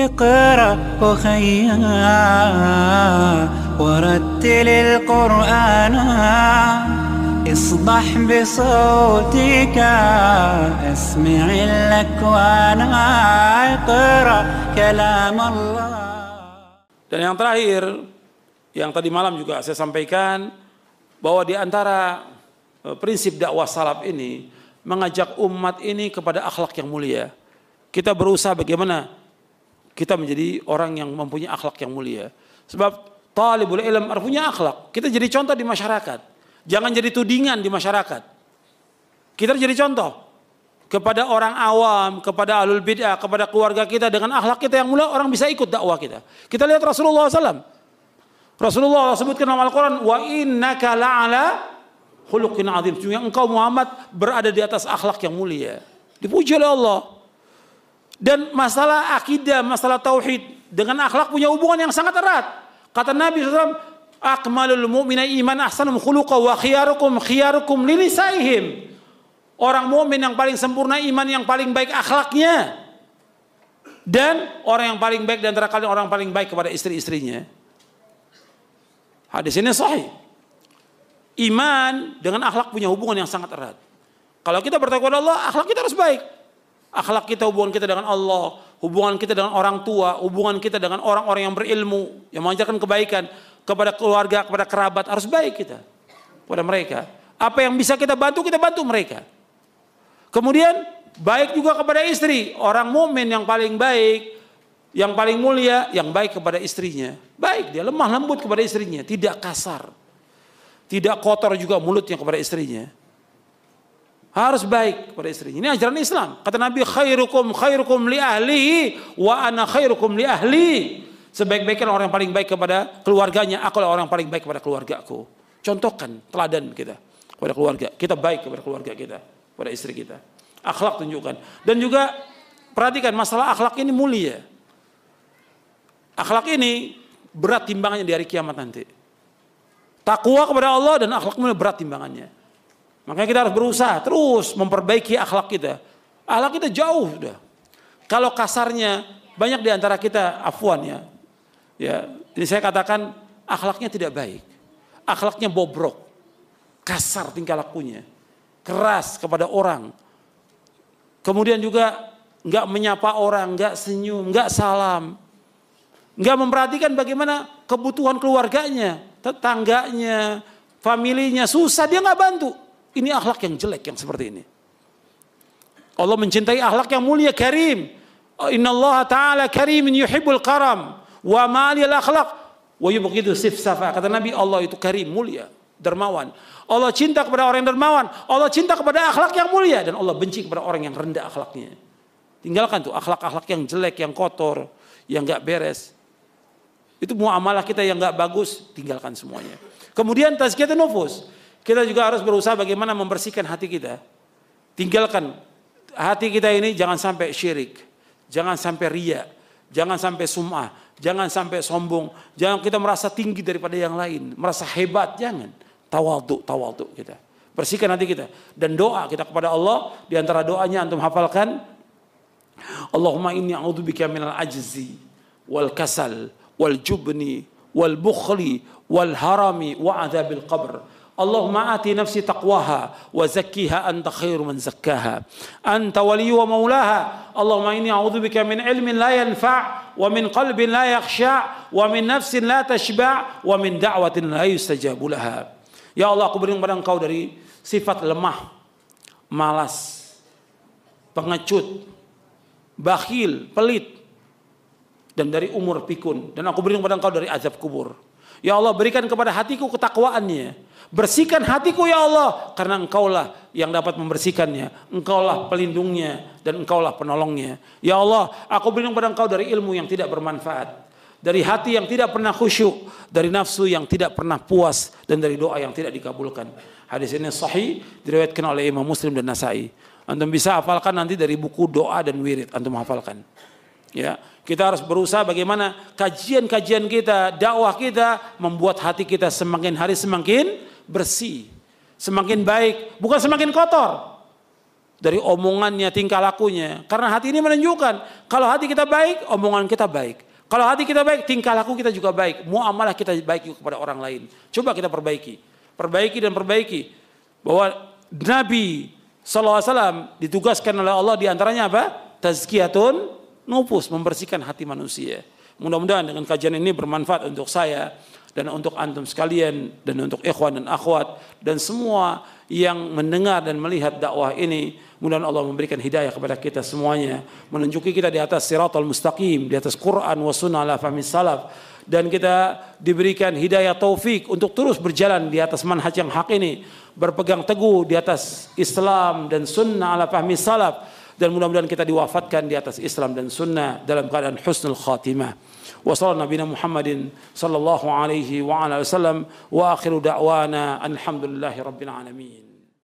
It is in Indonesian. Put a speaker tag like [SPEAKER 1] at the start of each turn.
[SPEAKER 1] اقرأ أخيا ورتل القرآن اصدح بصوتك اسمع الأكوان اقرأ كلام الله.
[SPEAKER 2] Dan yang terakhir, yang tadi malam juga saya sampaikan, bahwa di antara prinsip dakwah salaf ini mengajak umat ini kepada akhlak yang mulia. Kita berusaha bagaimana kita menjadi orang yang mempunyai akhlak yang mulia. Sebab talibul ilm harus punya akhlak. Kita jadi contoh di masyarakat. Jangan jadi tudingan di masyarakat. Kita jadi contoh kepada orang awam, kepada ahlul bid'ah, kepada keluarga kita dengan akhlak kita yang mulia, orang bisa ikut dakwah kita. Kita lihat Rasulullah SAW. Rasulullah sebutkan dalam Al-Quran, wa innaka la'ala khuluqin azim. Sesungguhnya engkau Muhammad berada di atas akhlak yang mulia. Dipuji oleh Allah. Dan masalah akidah, masalah tauhid dengan akhlak punya hubungan yang sangat erat. Kata Nabi SAW, akmalul mu'mina iman ahsanum khuluqa wa khiyarukum linisaihim. Orang mukmin yang paling sempurna iman, yang paling baik akhlaknya. Dan orang yang paling baik di antara kalian orang paling baik kepada istri-istrinya. Hadis ini sahih. Iman dengan akhlak punya hubungan yang sangat erat. Kalau kita bertakwa kepada Allah, akhlak kita harus baik. Akhlak kita, hubungan kita dengan Allah, hubungan kita dengan orang tua, hubungan kita dengan orang-orang yang berilmu, yang mengajarkan kebaikan kepada keluarga, kepada kerabat, harus baik kita kepada mereka. Apa yang bisa kita bantu mereka. Kemudian baik juga kepada istri, orang mukmin yang paling baik, yang paling mulia, yang baik kepada istrinya. Baik, dia lemah lembut kepada istrinya, tidak kasar, tidak kotor juga mulutnya kepada istrinya. Harus baik kepada istrinya. Ini ajaran Islam. Kata Nabi, khairukum li ahlihi wa ana khairukum li ahli. Sebaik-baiknya orang yang paling baik kepada keluarganya, aku adalah orang yang paling baik kepada keluargaku. Contohkan teladan kita kepada keluarga. Kita baik kepada keluarga kita, kepada istri kita. Akhlak tunjukkan. Dan juga perhatikan masalah akhlak ini mulia. Akhlak ini berat timbangannya di hari kiamat nanti. Takwa kepada Allah dan akhlak mulia berat timbangannya. Makanya kita harus berusaha terus memperbaiki akhlak kita. Akhlak kita jauh sudah. Kalau kasarnya banyak di antara kita afwan ya. Ya, ini saya katakan akhlaknya tidak baik. Akhlaknya bobrok. Kasar tingkah lakunya. Keras kepada orang. Kemudian juga enggak menyapa orang, enggak senyum, enggak salam. Enggak memperhatikan bagaimana kebutuhan keluarganya, tetangganya, familinya, susah dia enggak bantu. Ini akhlak yang jelek yang seperti ini. Allah mencintai akhlak yang mulia, karim. Innallaha ta'ala karimin yuhibbul karam wa ma'aliyal akhlak wa yubghidu sifsafa. Kata Nabi, Allah itu karim, mulia, dermawan. Allah cinta kepada orang yang dermawan. Allah cinta kepada akhlak yang mulia. Dan Allah benci kepada orang yang rendah akhlaknya. Tinggalkan tuh akhlak-akhlak yang jelek, yang kotor, yang gak beres. Itu muamalah kita yang gak bagus, tinggalkan semuanya. Kemudian tazkiyatun nufus. Kita juga harus berusaha bagaimana membersihkan hati kita. Tinggalkan hati kita ini jangan sampai syirik. Jangan sampai riya. Jangan sampai sum'ah. Jangan sampai sombong. Jangan kita merasa tinggi daripada yang lain. Merasa hebat, jangan. Tawadhu kita. Bersihkan hati kita. Dan doa kita kepada Allah. Di antara doanya antum hafalkan. Allahumma inni a'udzubika minal ajzi. Wal kasal. Wal jubni. Wal bukhli. Wal harami. Wa adzabil qabr. Allahumma ati nafsi taqwaha wa zakkiha anta khairu man zakkaha anta waliyyu wa maulaha. Allahumma inni a'udzubika min ilmin la yanfa' wa min qalbin la yakhsha' wa min nafsin la tashba' wa min da'watin la yustajabu laha. Ya Allah, aku berlindung kepada Engkau dari sifat lemah, malas, pengecut, bakhil, pelit, dan dari umur pikun. Dan aku berlindung kepada Engkau dari azab kubur. Ya Allah, berikan kepada hatiku ketakwaannya. Bersihkan hatiku ya Allah. Karena Engkaulah yang dapat membersihkannya. Engkaulah pelindungnya dan Engkaulah penolongnya. Ya Allah, aku berlindung kepada Engkau dari ilmu yang tidak bermanfaat. Dari hati yang tidak pernah khusyuk. Dari nafsu yang tidak pernah puas. Dan dari doa yang tidak dikabulkan. Hadis ini sahih, diriwayatkan oleh Imam Muslim dan Nasai. Antum bisa hafalkan nanti dari buku doa dan wirid. Antum hafalkan. Ya, kita harus berusaha bagaimana kajian-kajian kita, dakwah kita membuat hati kita semakin hari semakin bersih, semakin baik, bukan semakin kotor. dari omongannya, tingkah lakunya. Karena hati ini menunjukkan kalau hati kita baik, omongan kita baik. Kalau hati kita baik, tingkah laku kita juga baik. Muamalah kita baik juga kepada orang lain. Coba kita perbaiki. Perbaiki. Bahwa Nabi SAW ditugaskan oleh Allah diantaranya apa? Tazkiyatun nufus, membersihkan hati manusia. Mudah-mudahan dengan kajian ini bermanfaat untuk saya dan untuk antum sekalian dan untuk ikhwan dan akhwat dan semua yang mendengar dan melihat dakwah ini. Mudah-mudahan Allah memberikan hidayah kepada kita semuanya, menunjuki kita di atas siratal mustaqim, di atas Quran wa sunnah ala fahmi salaf, dan kita diberikan hidayah taufik untuk terus berjalan di atas manhaj yang hak ini, berpegang teguh di atas Islam dan sunnah ala fahmi salaf, dan mudah-mudahan kita diwafatkan di atas Islam dan sunnah dalam keadaan husnul khatimah. Wa sallallahu nabiyana Muhammadin sallallahu alaihi wa ala wasallam wa akhiru da'wana alhamdulillahi rabbil alamin.